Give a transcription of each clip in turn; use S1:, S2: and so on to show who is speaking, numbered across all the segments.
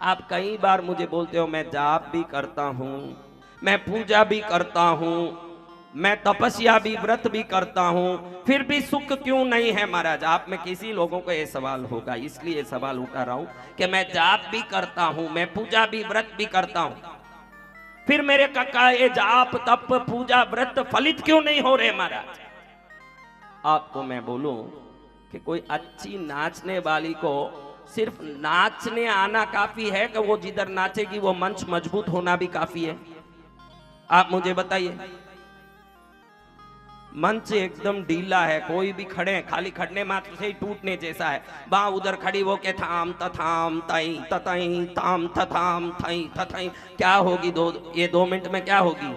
S1: आप कई बार मुझे बोलते हो मैं जाप भी करता हूं, मैं पूजा भी करता हूं, मैं तपस्या भी व्रत भी करता हूं, फिर भी सुख क्यों नहीं है महाराज। आप में किसी लोगों को ये सवाल होगा, इसलिए सवाल उठा रहा हूं कि मैं जाप भी करता हूं, मैं पूजा भी व्रत भी करता हूं, फिर मेरे काका ये जाप तप पूजा व्रत फलित क्यों नहीं हो रहे महाराज। आपको मैं बोलूं कि कोई अच्छी नाचने वाली को सिर्फ नाचने आना काफी है कि वो जिधर नाचेगी वो मंच मजबूत होना भी काफी है। आप मुझे बताइए, मंच एकदम ढीला है, कोई भी खड़े खाली खड़ने मात्र से ही टूटने जैसा है। वहां उधर खड़ी वो के थाम तथाम तई ततई ताम तथाम थई तथई, क्या होगी ये 2 मिनट में क्या होगी,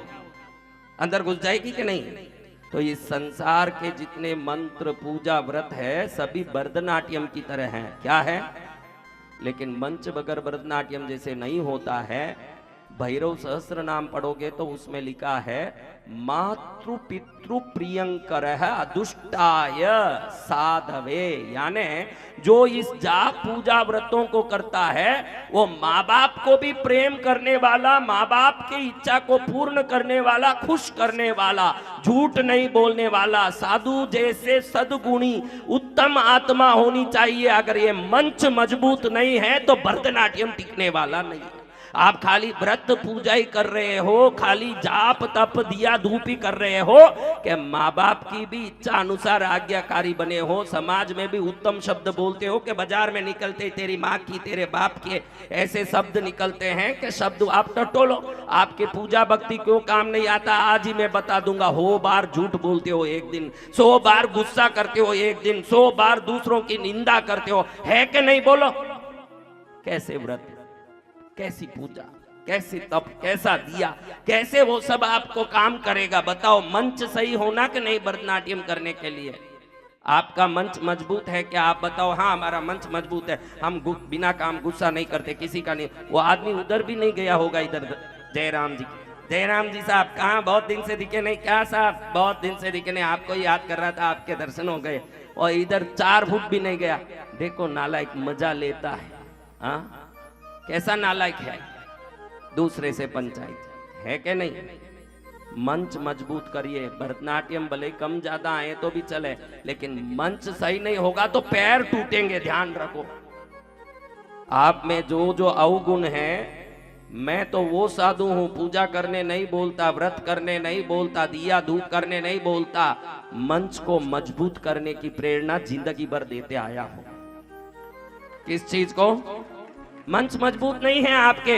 S1: अंदर घुस जाएगी कि नहीं। तो ये संसार के जितने मंत्र पूजा व्रत है सभी भरतनाट्यम की तरह हैं। क्या है, लेकिन मंच बगैर भरतनाट्यम जैसे नहीं होता है। भैरव सहस्त्र नाम पढ़ोगे तो उसमें लिखा है मातृ पितृ प्रियंकर दुष्टाय साधवे, यानी जो इस जाप पूजा व्रतों को करता है वो माँ बाप को भी प्रेम करने वाला, माँ बाप की इच्छा को पूर्ण करने वाला, खुश करने वाला, झूठ नहीं बोलने वाला, साधु जैसे सद्गुणी उत्तम आत्मा होनी चाहिए। अगर ये मंच मजबूत नहीं है तो भरतनाट्यम टिकने वाला नहीं है। आप खाली व्रत पूजा ही कर रहे हो, खाली जाप तप दिया धूप ही कर रहे हो कि माँ बाप की भी इच्छा अनुसार आज्ञाकारी बने हो, समाज में भी उत्तम शब्द बोलते हो कि बाजार में निकलते तेरी माँ की तेरे बाप के ऐसे शब्द निकलते हैं कि शब्द आप टटोलो। आपके पूजा भक्ति क्यों काम नहीं आता आज ही मैं बता दूंगा। 100 बार झूठ बोलते हो एक दिन, 100 बार गुस्सा करते हो एक दिन, 100 बार दूसरों की निंदा करते हो, है कि नहीं बोलो। कैसे व्रत, कैसी पूजा, कैसे तप, कैसा दिया, कैसे वो सब आपको काम करेगा बताओ। मंच सही होना कि नहीं भरतनाट्यम करने के लिए। आपका मंच मजबूत है क्या, आप बताओ। हाँ हमारा मंच मजबूत है, हम बिना काम गुस्सा नहीं करते किसी का नहीं। वो आदमी उधर भी नहीं गया होगा, इधर जयराम जी, जयराम जी साहब कहाँ, बहुत दिन से दिखे नहीं। क्या साहब बहुत दिन से दिखे नहीं, आपको याद कर रहा था, आपके दर्शन हो गए। और इधर 4 फुट भी नहीं गया। देखो नालायक मजा लेता है, हाँ कैसा नालायक है, दूसरे से पंचायत है कि नहीं। मंच मजबूत करिए। भरतनाट्यम भले कम ज्यादा आए तो भी चले, लेकिन मंच सही नहीं होगा तो पैर टूटेंगे, ध्यान रखो। आप में जो जो अवगुण है, मैं तो वो साधु हूं, पूजा करने नहीं बोलता, व्रत करने नहीं बोलता, दिया धूप करने नहीं बोलता, मंच को मजबूत करने की प्रेरणा जिंदगी भर देते आया हूं। किस चीज को, मंच मजबूत नहीं है, आपके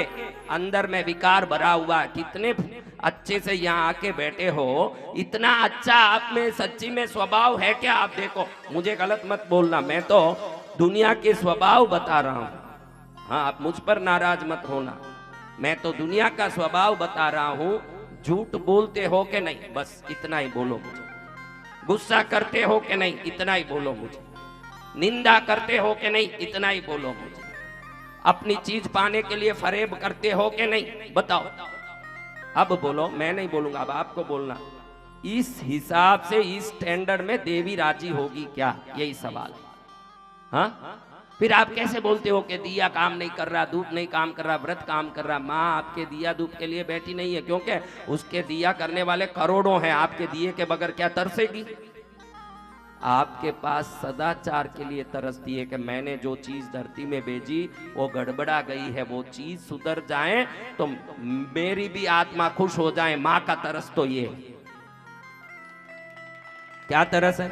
S1: अंदर में विकार भरा हुआ। कितने अच्छे से यहाँ आके बैठे हो, इतना अच्छा आप में सच्ची में स्वभाव है क्या। आप देखो, मुझे गलत मत बोलना, मैं तो दुनिया के स्वभाव बता रहा हूँ। हाँ आप मुझ पर नाराज मत होना, मैं तो दुनिया का स्वभाव बता रहा हूँ। झूठ बोलते हो कि नहीं, बस इतना ही बोलो मुझे। गुस्सा करते हो कि नहीं, इतना ही बोलो मुझे। निंदा करते हो कि नहीं, इतना ही बोलो मुझे। अपनी चीज पाने के लिए फरेब करते हो कि नहीं, बताओ। अब बोलो, मैं नहीं बोलूंगा, अब आपको बोलना। इस हिसाब से इस स्टैंडर्ड में देवी राजी होगी क्या, यही सवाल है। हाँ फिर आप कैसे बोलते हो कि दिया काम नहीं कर रहा, धूप नहीं काम कर रहा, व्रत काम कर रहा। माँ आपके दिया धूप के लिए बैठी नहीं है, क्योंकि उसके दिया करने वाले करोड़ों हैं, आपके दिए के बगैर क्या तरसेगी। आपके पास सदाचार के लिए तरसती है कि मैंने जो चीज धरती में भेजी वो गड़बड़ा गई है, वो चीज सुधर जाए तो मेरी भी आत्मा खुश हो जाए। मां का तरस तो ये क्या तरस है।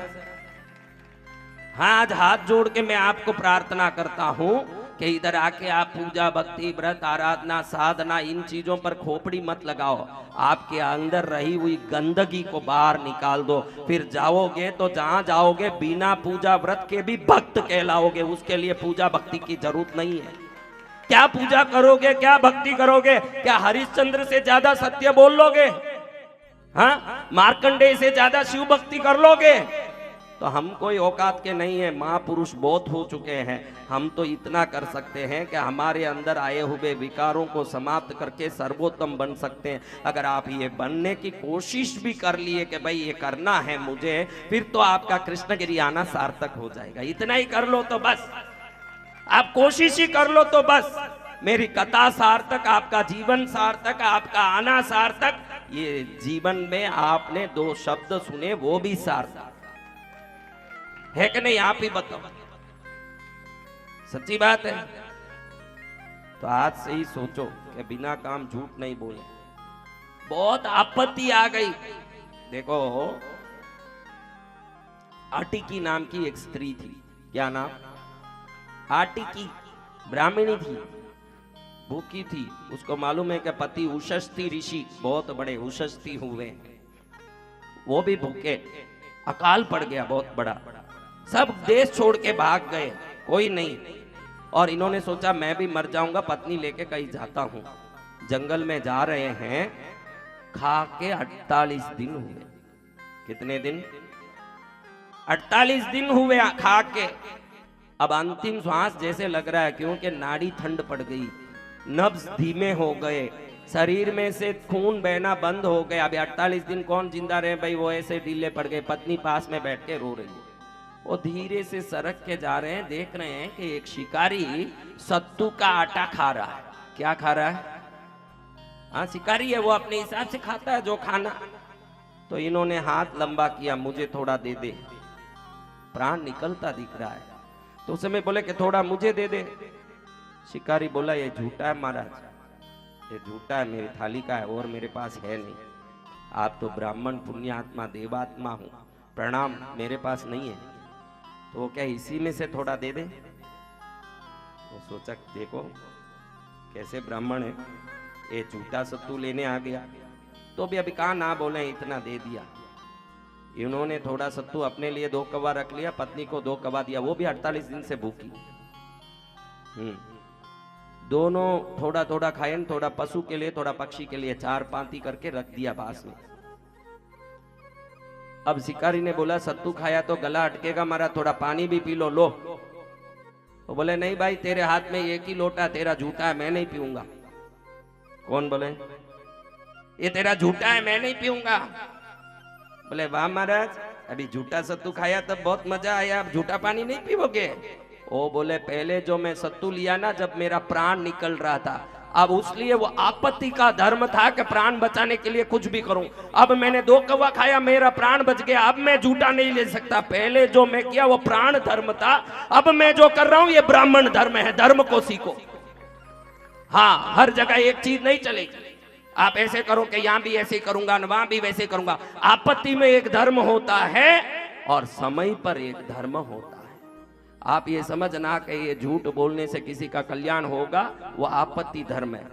S1: हाँ आज हाथ जोड़ के मैं आपको प्रार्थना करता हूं कि इधर आके आप पूजा भक्ति व्रत आराधना साधना इन चीजों पर खोपड़ी मत लगाओ। आपके अंदर रही हुई गंदगी को बाहर निकाल दो, फिर जाओगे तो जहां जाओगे बिना पूजा व्रत के भी भक्त कहलाओगे। उसके लिए पूजा भक्ति की जरूरत नहीं है। क्या पूजा करोगे, क्या भक्ति करोगे, क्या हरिश्चंद्र से ज्यादा सत्य बोल लोगे, हाँ मार्कंडेय से ज्यादा शिव भक्ति कर लोगे। तो हम कोई औकात के नहीं है, महापुरुष बहुत हो चुके हैं। हम तो इतना कर सकते हैं कि हमारे अंदर आए हुए विकारों को समाप्त करके सर्वोत्तम बन सकते हैं। अगर आप ये बनने की कोशिश भी कर लिए कि भाई ये करना है मुझे, फिर तो आपका कृष्णगिरी आना सार्थक हो जाएगा। इतना ही कर लो तो बस, आप कोशिश ही कर लो तो बस। मेरी कथा सार्थक, आपका जीवन सार्थक, आपका आना सार्थक। ये जीवन में आपने 2 शब्द सुने वो भी सार्थक है कि नहीं? आप ही बताओ, सच्ची बात है। तो आज से ही सोचो कि बिना काम झूठ नहीं बोले। बहुत आपत्ति आ गई। देखो, आटिकी नाम की एक स्त्री थी। क्या नाम? आटिकी। ब्राह्मणी थी, भूखी थी। उसको मालूम है कि पति उषस्थी ऋषि, बहुत बड़े उषस्थी हुए, वो भी भूखे। अकाल पड़ गया बहुत बड़ा, सब देश छोड़ के भाग गए, कोई नहीं। और इन्होंने सोचा मैं भी मर जाऊंगा, पत्नी लेके कहीं जाता हूं। जंगल में जा रहे हैं, खा के 48 दिन हुए। कितने दिन? 48 दिन हुए खा के। अब अंतिम श्वास जैसे लग रहा है, क्योंकि नाड़ी ठंड पड़ गई, नब्ज धीमे हो गए, शरीर में से खून बहना बंद हो गया। अभी 48 दिन कौन जिंदा रहे भाई? वो ऐसे ढीले पड़ गए। पत्नी पास में बैठ के रो रही है। वो धीरे से सरक के जा रहे हैं, देख रहे हैं कि एक शिकारी सत्तू का आटा खा रहा है। क्या खा रहा है? हाँ, शिकारी है, वो अपने हिसाब से खाता है जो खाना। तो इन्होंने हाथ लंबा किया, मुझे थोड़ा दे दे। प्राण निकलता दिख रहा है। तो उस समय बोले कि थोड़ा मुझे दे दे। शिकारी बोला ये झूठा है महाराज, ये झूठा है, मेरी थाली का है और मेरे पास है नहीं। आप तो ब्राह्मण पुण्यात्मा देवात्मा हो, प्रणाम, मेरे पास नहीं है। तो क्या इसी में से थोड़ा दे दे? तो सोचा देखो कैसे ब्राह्मण है, ये झूठा सत्तू लेने आ गया। तो भी अभी कहा ना बोले, इतना दे दिया। इन्होंने थोड़ा सत्तू अपने लिए 2 कवा रख लिया, पत्नी को 2 कवा दिया। वो भी 48 दिन से भूखी। दोनों थोड़ा थोड़ा खाए, थोड़ा पशु के लिए, थोड़ा पक्षी के लिए, 4 पांति करके रख दिया पास में। अब शिकारी ने बोला सत्तू खाया तो गला अटकेगा मारा, थोड़ा पानी भी पी लो। लो। तो बोले नहीं भाई, तेरे हाथ में एक ही लोटा, तेरा झूठा है, मैं नहीं पीऊंगा। कौन बोले? ये तेरा झूठा है, मैं नहीं पीऊंगा। बोले वाह महाराज, अभी झूठा सत्तू खाया तब बहुत मजा आया, अब झूठा पानी नहीं पीओगे? ओ बोले पहले जो मैं सत्तू लिया ना, जब मेरा प्राण निकल रहा था, अब उसलिए वो आपत्ति का धर्म था कि प्राण बचाने के लिए कुछ भी करूं। अब मैंने 2 कौवा खाया, मेरा प्राण बच गया, अब मैं झूठा नहीं ले सकता। पहले जो मैं किया वो प्राण धर्म था, अब मैं जो कर रहा हूं ये ब्राह्मण धर्म है। धर्म को सीखो। हाँ, हर जगह एक चीज नहीं चलेगी। आप ऐसे करो कि यहां भी ऐसे करूंगा, वहां भी वैसे करूंगा। आपत्ति में एक धर्म होता है और समय पर एक धर्म होता है। आप ये समझना कि ये झूठ बोलने से किसी का कल्याण होगा, वो आपत्ति धर्म है।